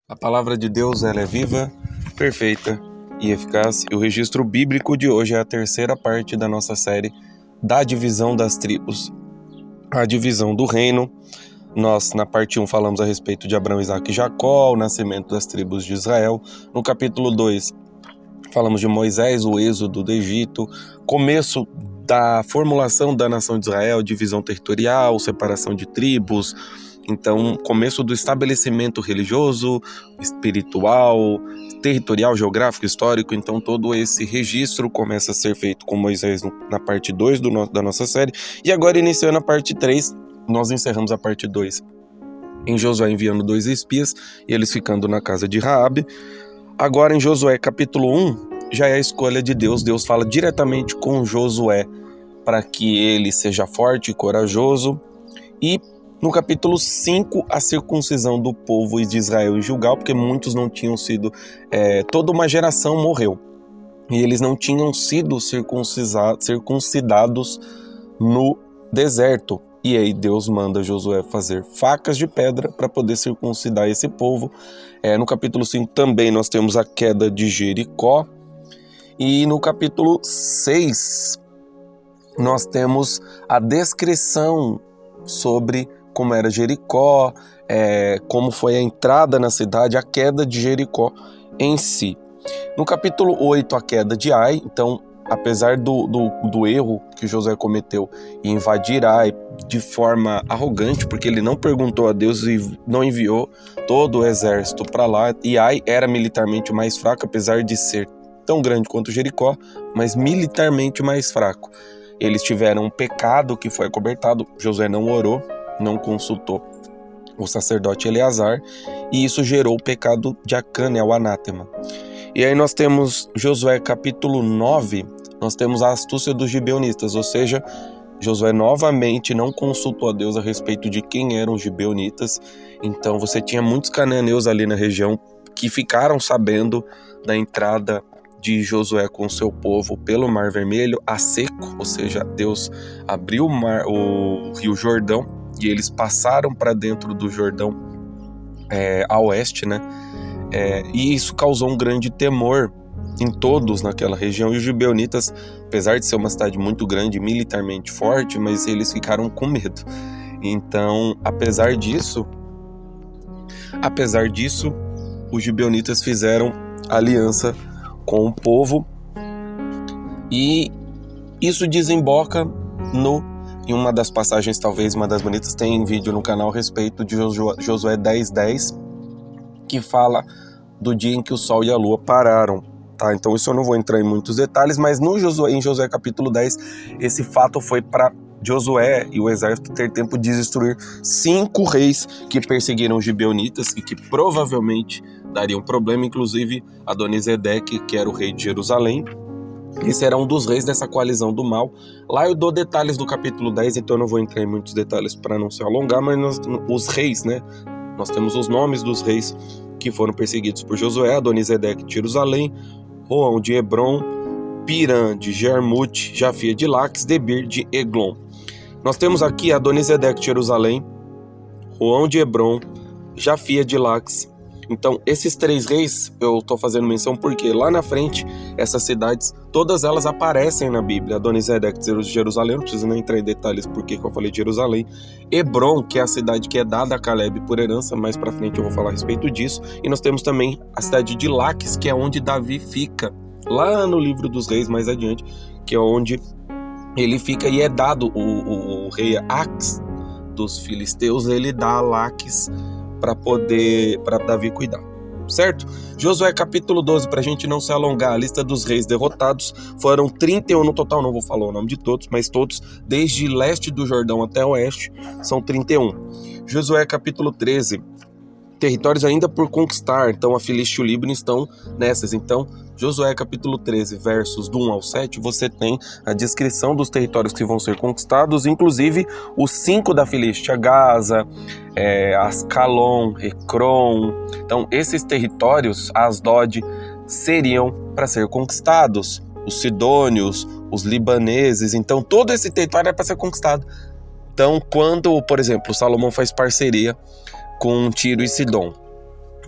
A palavra de Deus, ela é viva, perfeita e eficaz. E o registro bíblico de hoje é a terceira parte da nossa série da divisão das tribos, a divisão do reino. Nós, na parte 1, falamos a respeito de Abraão, Isaque e Jacó, o nascimento das tribos de Israel. No capítulo 2, falamos de Moisés, o êxodo do Egito, começo da formulação da nação de Israel, divisão territorial, separação de tribos. Então, começo do estabelecimento religioso, espiritual, territorial, geográfico, histórico. Então, todo esse registro começa a ser feito com Moisés na parte 2 da nossa série. E agora, iniciando a parte 3, nós encerramos a parte 2 em Josué enviando 2 espias e eles ficando na casa de Raabe. Agora, em Josué capítulo 1, já é a escolha de Deus. Deus fala diretamente com Josué para que ele seja forte e corajoso. E no capítulo 5, a circuncisão do povo de Israel em Gilgal, porque muitos não tinham sido, toda uma geração morreu, e eles não tinham sido circuncidados no deserto. E aí Deus manda Josué fazer facas de pedra para poder circuncidar esse povo. No capítulo 5 também nós temos a queda de Jericó, e no capítulo 6 nós temos a descrição sobre como era Jericó, como foi a entrada na cidade, a queda de Jericó em si. No capítulo 8, a queda de Ai. Então, apesar do erro que Josué cometeu em invadir Ai de forma arrogante, porque ele não perguntou a Deus e não enviou todo o exército para lá, e Ai era militarmente mais fraco, apesar de ser tão grande quanto Jericó, mas militarmente mais fraco. Eles tiveram um pecado que foi acobertado. Josué não orou, não consultou o sacerdote Eleazar, e isso gerou o pecado de Acã, o anátema. E aí nós temos Josué capítulo 9, nós temos a astúcia dos gibeonitas, ou seja, Josué novamente não consultou a Deus a respeito de quem eram os gibeonitas. Então você tinha muitos cananeus ali na região que ficaram sabendo da entrada de Josué com seu povo pelo Mar Vermelho a seco, ou seja, Deus abriu o Rio Jordão, e eles passaram para dentro do Jordão a oeste, né? E isso causou um grande temor em todos naquela região. E os gibeonitas, apesar de ser uma cidade muito grande, militarmente forte, mas eles ficaram com medo. Então, apesar disso, os gibeonitas fizeram aliança com o povo, e isso desemboca em uma das passagens, talvez uma das bonitas, tem vídeo no canal a respeito de Josué 10:10, que fala do dia em que o sol e a lua pararam, tá? Então isso eu não vou entrar em muitos detalhes, mas em Josué capítulo 10, esse fato foi para Josué e o exército ter tempo de destruir 5 reis que perseguiram os gibeonitas e que provavelmente dariam problema, inclusive Adonisedeque, que era o rei de Jerusalém. Esse era um dos reis dessa coalizão do mal. Lá eu dou detalhes do capítulo 10, então eu não vou entrar em muitos detalhes para não se alongar, mas os reis, né? Nós temos os nomes dos reis que foram perseguidos por Josué: Adonisedeque de Jerusalém, Roão de Hebron, Pirã de Jarmute, Jafia de Laques, Debir de Eglon. Nós temos aqui Adonisedeque de Jerusalém, Roão de Hebron, Jafia de Laques. Então, esses 3 reis, eu estou fazendo menção porque lá na frente, essas cidades, todas elas aparecem na Bíblia. Adonisedeque de Jerusalém, não preciso nem entrar em detalhes porque eu falei de Jerusalém. Hebron, que é a cidade que é dada a Caleb por herança, mais pra frente eu vou falar a respeito disso. E nós temos também a cidade de Laques, que é onde Davi fica, lá no livro dos reis, mais adiante, que é onde ele fica, e é dado o rei Ax dos filisteus, ele dá a Laques para Davi cuidar, certo? Josué capítulo 12, para a gente não se alongar, a lista dos reis derrotados foram 31 no total, não vou falar o nome de todos, mas todos, desde leste do Jordão até oeste, são 31. Josué capítulo 13, territórios ainda por conquistar, então a Filístia e o Líbano estão nessas. Então, Josué capítulo 13, versos do 1 ao 7, você tem a descrição dos territórios que vão ser conquistados, inclusive os 5 da Filístia: Gaza, Ascalon, Ecrom. Então, esses territórios, Asdod, seriam para ser conquistados. Os sidônios, os libaneses, então todo esse território é para ser conquistado. Então, quando, por exemplo, Salomão faz parceria com Tiro e Sidom,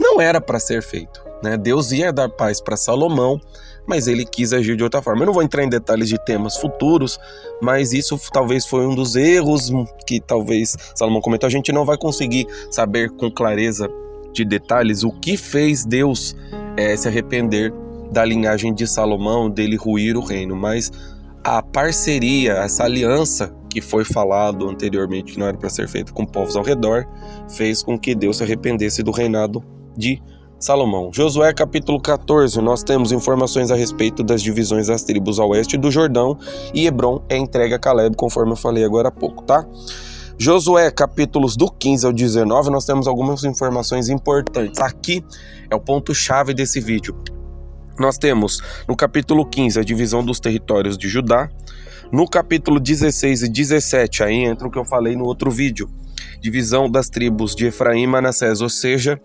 não era para ser feito, né? Deus ia dar paz para Salomão, mas ele quis agir de outra forma. Eu não vou entrar em detalhes de temas futuros, mas isso talvez foi um dos erros que talvez Salomão cometeu. A gente não vai conseguir saber com clareza de detalhes o que fez Deus se arrepender da linhagem de Salomão, dele ruir o reino, mas a parceria, essa aliança que foi falado anteriormente que não era para ser feita com povos ao redor, fez com que Deus se arrependesse do reinado de Salomão. Josué capítulo 14, nós temos informações a respeito das divisões das tribos a oeste do Jordão, e Hebron é entregue a Caleb, conforme eu falei agora há pouco, tá? Josué capítulos do 15 ao 19, nós temos algumas informações importantes. Aqui é o ponto-chave desse vídeo. Nós temos no capítulo 15 a divisão dos territórios de Judá. No capítulo 16 e 17, aí entra o que eu falei no outro vídeo, divisão das tribos de Efraim e Manassés, ou seja,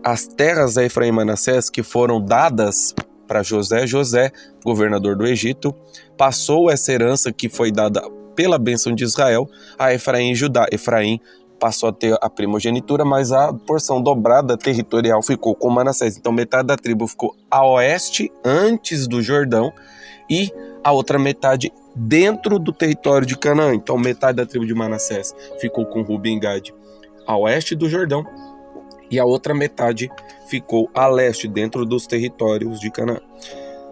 as terras da Efraim e Manassés que foram dadas para José, governador do Egito, passou essa herança que foi dada pela bênção de Israel a Efraim e Judá. Efraim passou a ter a primogenitura, mas a porção dobrada territorial ficou com Manassés. Então metade da tribo ficou a oeste, antes do Jordão, e a outra metade dentro do território de Canaã. Então metade da tribo de Manassés ficou com Ruben e Gade a oeste do Jordão, e a outra metade ficou a leste, dentro dos territórios de Canaã.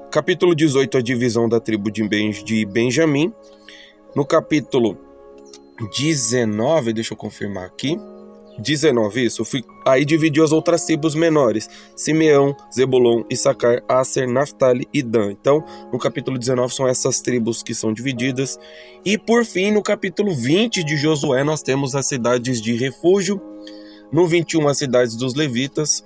Capítulo 18, a divisão da tribo de Benjamim. No capítulo 19, deixa eu confirmar aqui, 19, isso, aí dividiu as outras tribos menores, Simeão, Zebulon, Issacar, Asser, Naftali e Dan. Então, no capítulo 19 são essas tribos que são divididas. E por fim, no capítulo 20 de Josué, nós temos as cidades de refúgio, no 21 as cidades dos levitas.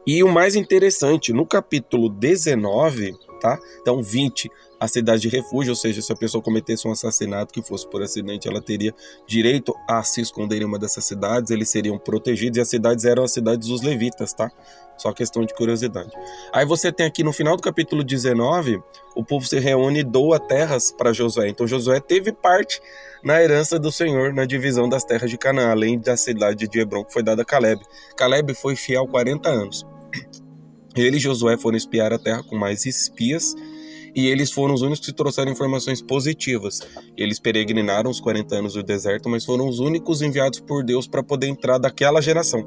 E o mais interessante, no capítulo 19, tá? Então 20, a cidade de refúgio, ou seja, se a pessoa cometesse um assassinato que fosse por acidente, ela teria direito a se esconder em uma dessas cidades, eles seriam protegidos, e as cidades eram as cidades dos levitas, tá? Só questão de curiosidade. Aí você tem aqui no final do capítulo 19, o povo se reúne e doa terras para Josué. Então Josué teve parte na herança do Senhor, na divisão das terras de Canaã, além da cidade de Hebron, que foi dada a Caleb. Caleb foi fiel 40 anos. Ele e Josué foram espiar a terra com mais espias, e eles foram os únicos que trouxeram informações positivas. Eles peregrinaram os 40 anos do deserto, mas foram os únicos enviados por Deus para poder entrar daquela geração,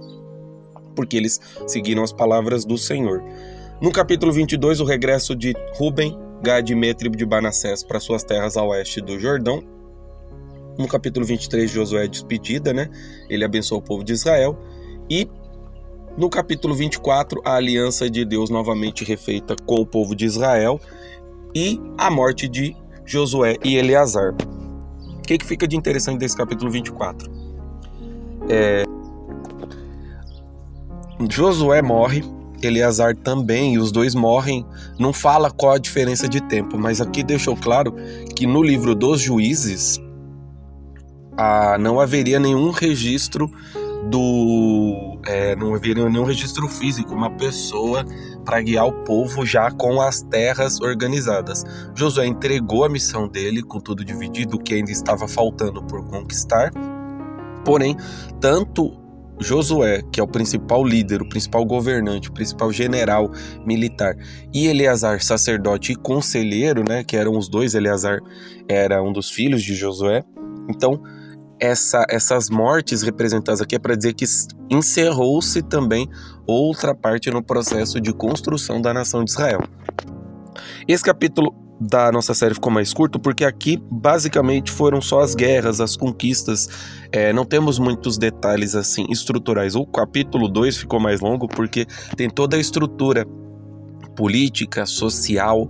porque eles seguiram as palavras do Senhor. No capítulo 22, o regresso de Ruben, Gade e meia tribo de Manassés para suas terras a oeste do Jordão. No capítulo 23, Josué é despedida, né? Ele abençoou o povo de Israel. E no capítulo 24, a aliança de Deus novamente refeita com o povo de Israel e a morte de Josué e Eleazar. O que fica de interessante desse capítulo 24? Josué morre, Eleazar também, e os dois morrem. Não fala qual a diferença de tempo, mas aqui deixou claro que no livro dos Juízes não haveria nenhum registro não haveria nenhum registro físico, uma pessoa para guiar o povo já com as terras organizadas. Josué entregou a missão dele com tudo dividido, o que ainda estava faltando por conquistar. Porém, tanto Josué, que é o principal líder, o principal governante, o principal general militar, e Eleazar, sacerdote e conselheiro, né, que eram os dois, Eleazar era um dos filhos de Josué. Então, essas mortes representadas aqui é para dizer que encerrou-se também outra parte no processo de construção da nação de Israel. Esse capítulo da nossa série ficou mais curto porque aqui basicamente foram só as guerras, as conquistas, não temos muitos detalhes assim estruturais. O capítulo 2 ficou mais longo porque tem toda a estrutura política, social,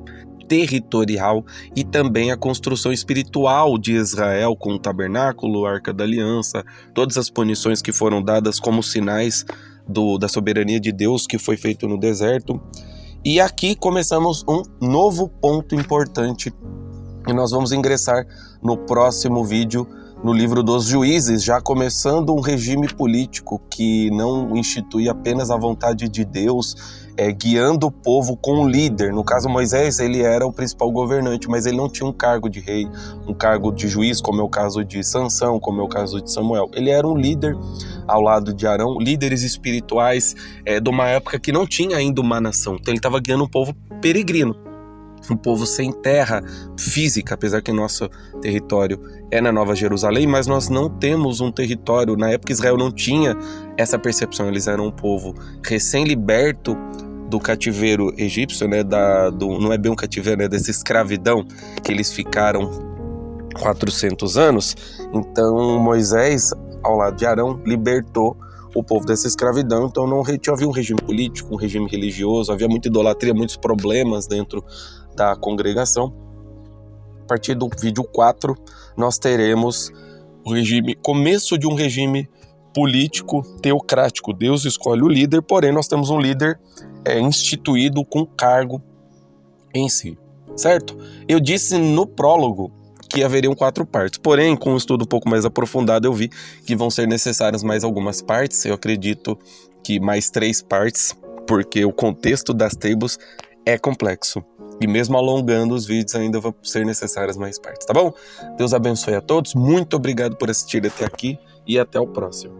territorial e também a construção espiritual de Israel com o tabernáculo, a Arca da Aliança, todas as punições que foram dadas como sinais da soberania de Deus que foi feito no deserto. E aqui começamos um novo ponto importante e nós vamos ingressar no próximo vídeo no livro dos Juízes, já começando um regime político que não institui apenas a vontade de Deus, guiando o povo com um líder. No caso, Moisés, ele era o principal governante, mas ele não tinha um cargo de rei, um cargo de juiz, como é o caso de Sansão, como é o caso de Samuel. Ele era um líder ao lado de Arão, líderes espirituais de uma época que não tinha ainda uma nação. Então ele estava guiando um povo peregrino, um povo sem terra física, apesar que nosso território é na Nova Jerusalém, mas nós não temos um território. Na época Israel não tinha essa percepção, eles eram um povo recém-liberto do cativeiro egípcio, né, não é bem um cativeiro, né, dessa escravidão que eles ficaram 400 anos. Então Moisés, ao lado de Arão, libertou o povo dessa escravidão. Então não havia um regime político, um regime religioso, havia muita idolatria, muitos problemas dentro da congregação. A partir do vídeo 4, nós teremos o começo de um regime político teocrático. Deus escolhe o líder, porém nós temos um líder instituído com cargo em si, certo? Eu disse no prólogo que haveriam 4 partes, porém com um estudo um pouco mais aprofundado eu vi que vão ser necessárias mais algumas partes. Eu acredito que mais 3 partes, porque o contexto das tables é complexo. E mesmo alongando os vídeos ainda vão ser necessárias mais partes, tá bom? Deus abençoe a todos, muito obrigado por assistir até aqui e até o próximo.